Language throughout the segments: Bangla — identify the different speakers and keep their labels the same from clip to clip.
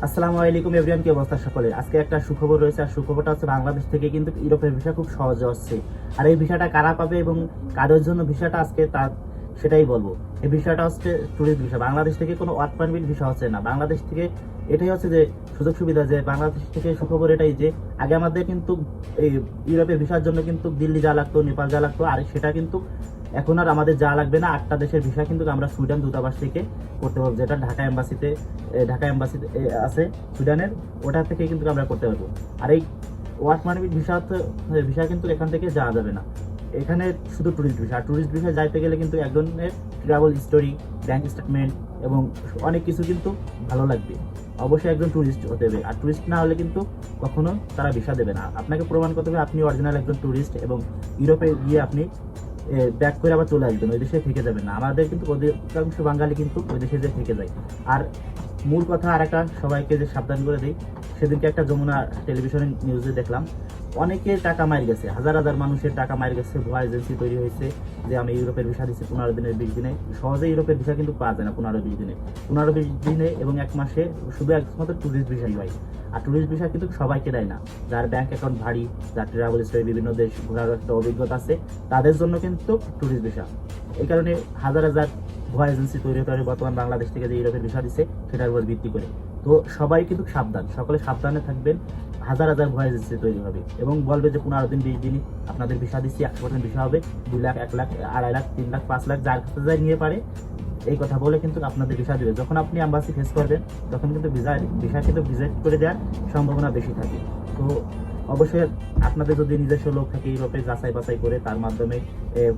Speaker 1: আসসালামু আলাইকুম এভরিওয়ান, কি অবস্থা সকলের? আজকে একটা সুখবর রয়েছে, আর সুখবরটা হচ্ছে বাংলাদেশ থেকে কিন্তু ইউরোপের ভিসা খুব সহজে হচ্ছে। আর এই ভিসাটা কারা পাবে এবং কাদের জন্য ভিসাটা আজকে তার সেটাই বলবো। এই ভিসাটা হচ্ছে ট্যুরিস্ট ভিসা। বাংলাদেশ থেকে কোনো ওয়ার্ক পারমিট ভিসা হচ্ছে না। বাংলাদেশ থেকে এটাই হচ্ছে যে সুযোগ সুবিধা, যে বাংলাদেশ থেকে সুখবর এটাই যে আগে আমাদের কিন্তু এই ইউরোপের ভিসার জন্য কিন্তু দিল্লি যাওয়া লাগতো, নেপাল যাওয়া লাগতো, আর সেটা কিন্তু এখন আর আমাদের যাওয়া লাগবে না। 8টা দেশের ভিসা কিন্তু আমরা সুইডেন দূতাবাস থেকে করতে পারবো, যেটা ঢাকা এম্বাসিতে আছে সুইডেনের, ওটা থেকে কিন্তু আমরা করতে পারবো। আর এই ওয়ার্ক পারমিট ভিসা কিন্তু এখান থেকে যাওয়া যাবে না। এখানে শুধু ট্যুরিস্ট ভিসা। আর ট্যুরিস্ট ভিসা যাইতে গেলে কিন্তু একজনের ট্রাভেল হিস্টোরি, ব্যাংক স্টেটমেন্ট এবং অনেক কিছু কিন্তু ভালো লাগবে। অবশ্যই একজন ট্যুরিস্ট হতে হবে, আর ট্যুরিস্ট না হলে কিন্তু কখনো তারা ভিসা দেবে না। আপনাকে প্রমাণ করতে হবে আপনি অরিজিনাল একজন ট্যুরিস্ট, এবং ইউরোপে গিয়ে আপনি ব্যাক করে আবার চলে আসবেন, ওই দেশে থেকে যাবেন না। আমাদের কিন্তু অধিকাংশ বাঙালি কিন্তু ওই দেশে যে থেকে যায়। আর মূল কথা আর একটা সবাইকে যে সাবধান করে দিই, সেদিনকে একটা যমুনা টেলিভিশনের নিউজে দেখলাম অনেকের টাকা মার গেছে, হাজার হাজার মানুষের টাকা মার গেছে। ভুয়া এজেন্সি তৈরি হয়েছে যে আমি ইউরোপের ভিসা দিচ্ছি 15 দিনের 20 দিনে। সহজে ইউরোপের ভিসা কিন্তু পাওয়া যায় না 15-20 দিনে। 15-20 দিনে এবং 1 মাসে শুধু একমাত্র ট্যুরিস্ট ভিসাই হয়। আর ট্যুরিস্ট ভিসা কিন্তু সবাইকে দেয় না। যার ব্যাংক অ্যাকাউন্ট ভারী, যার ট্রাভেল হিস্টরি, বিভিন্ন দেশ ঘোরার একটা অভিজ্ঞতা আছে, তাদের জন্য কিন্তু ট্যুরিস্ট ভিসা। এই কারণে হাজার হাজার ভুয়া এজেন্সি তৈরি হতে পারে বর্তমান বাংলাদেশ থেকে যে ইউরোপের ভিসা দিচ্ছে সেটার উপর ভিত্তি করে। তো সবাই কিন্তু সাবধান, সকলে সাবধানে থাকবেন। হাজার হাজার ভুয়া এজেন্সি তৈরি হবে এবং বলবে যে 15 দিন 20 দিনই আপনাদের ভিসা দিচ্ছি, 100% ভিসা হবে, 2 লাখ, 1 লাখ, 2.5 লাখ, 3 লাখ, 5 লাখ, যার কাছে যাই নিয়ে পারে এই কথা বলে কিন্তু আপনাদের ভিসা দিবে। যখন আপনি এম্বাসি ফেস করবেন তখন কিন্তু ভিসা কিন্তু ভিজিট করে দেওয়ার সম্ভাবনা বেশি থাকে। তো অবশ্যই আপনাদের যদি নিজস্ব লোক থাকে ইউরোপে, যাচাই বাছাই করে তার মাধ্যমে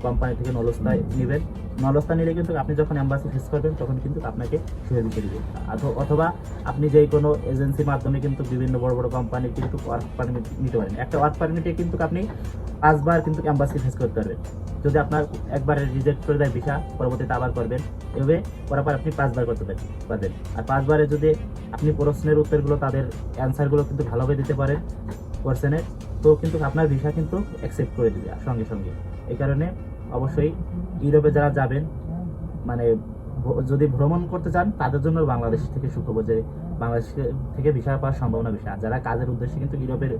Speaker 1: কোম্পানি থেকে নলস্তা নেবেন। নলস্তা নিলে কিন্তু আপনি যখন এম্বাসি ফেস করবেন তখন কিন্তু আপনাকে শুয়ে দিতে দিবে। অথবা আপনি যে কোনো এজেন্সির মাধ্যমে কিন্তু বিভিন্ন বড় বড় কোম্পানির কিন্তু ওয়ার্ক পারমিট নিতে পারেন। একটা ওয়ার্ক পারমিটে কিন্তু আপনি 5 বার কিন্তু এম্বাসি ফেস করতে পারবেন। যদি আপনার একবার রিজেক্ট করে দেয় ভিসা, পরবর্তীতে আবার করবেন, এভাবে করার পর আপনি 5 বার করতে পারবেন। আর 5 বারে যদি আপনি প্রশ্নের উত্তরগুলো, তাদের অ্যান্সারগুলো কিন্তু ভালোভাবে দিতে পারেন কোয়েশ্চেনের, তো কিন্তু আপনার ভিসা কিন্তু অ্যাকসেপ্ট করে দিবে সঙ্গে সঙ্গে। এই কারণে অবশ্যই ইউরোপে যারা যাবেন, মানে যদি ভ্রমণ করতে চান তাদের জন্য বাংলাদেশ থেকে সুখবর যে বাংলাদেশ থেকে ভিসা পাওয়ার সম্ভাবনা বেশি। আর যারা কাজের উদ্দেশ্যে কিন্তু ইউরোপের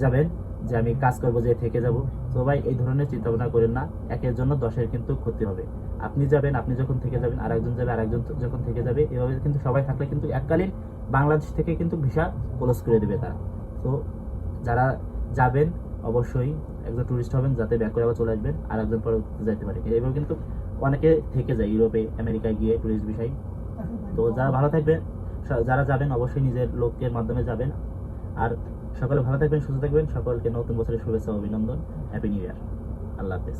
Speaker 1: যাবেন, যে আমি কাজ করবো, যে থেকে যাব, তো ভাই এই ধরনের চিন্তা ভাবনা করেন না। একের জন্য 10-এর কিন্তু ক্ষতি হবে। আপনি যাবেন, আপনি যখন থেকে যাবেন, আরেকজন যাবে, আরেকজন যখন থেকে যাবে, এভাবে কিন্তু সবাই থাকলে কিন্তু এককালীন বাংলাদেশ থেকে কিন্তু ভিসা ক্লোজ করে দেবে তারা। তো যারা যাবেন অবশ্যই একজন ট্যুরিস্ট হবেন, যাতে ব্যাক করে আবার চলে আসবেন, আর একজন পরে যাইতে পারে। এইভাবে কিন্তু অনেকে থেকে যায় ইউরোপে, আমেরিকায় গিয়ে ট্যুরিস্ট ভিসায়। তো যারা ভালো থাকবেন, যারা যাবেন অবশ্যই নিজের লোকের মাধ্যমে যাবেন। আর সকলে ভালো থাকবেন, সুস্থ থাকবেন। সকলকে নতুন বছরের শুভেচ্ছা, অভিনন্দন, হ্যাপি নিউ ইয়ার। আল্লাহ হাফেজ।